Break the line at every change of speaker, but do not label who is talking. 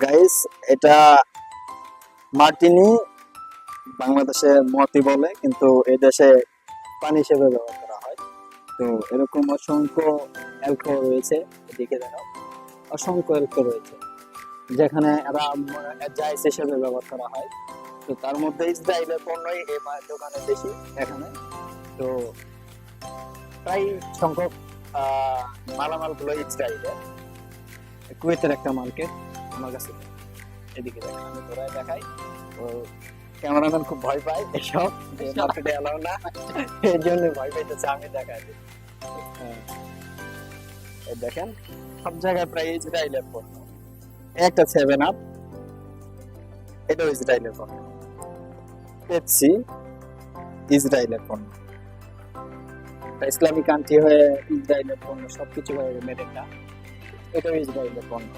Guys, এটা martini, বাংলাদেশে মতি বলে, কিন্তু এই দেশে পানি হিসেবে ব্যবহার করা হয়। তো এরকম অসংখ্য অ্যালকোহল রয়েছে, এদিকে দেখো অসংখ্য অ্যালকোহল রয়েছে, যেখানে এরা জাইস হিসেবে ব্যবহার করা হয়। তো তার মধ্যে ইসরায়েলের পণ্যই এই দোকানে বেশি এখানে। তো প্রায় সংখ্যক মালামাল গুলো ইসরায়েলের। কুয়েতের একটা মার্কেট আমার কাছে। এদিকে দেখেন, আমি ঘোরায় দেখাই। তো ক্যামেরাম্যান খুব ভয় পায় এসব, যে মার্কেটে এলাও না, এই জন্য ভয় পাইতেছে, আমি দেখাই দিই। হ্যাঁ, এই দেখেন সব জায়গায় প্রায় ইসরায়েলের পণ্য। এই একটা 7 আপ, এটাও ইসরায়েলের পণ্য। পেপসি ইসরায়েলের পণ্য। ইসলামিক কান্ট্রি হয়ে ইসরায়েলের পণ্য সবকিছু হয়ে মেড ইন, এটাও ইসরায়েলের পণ্য।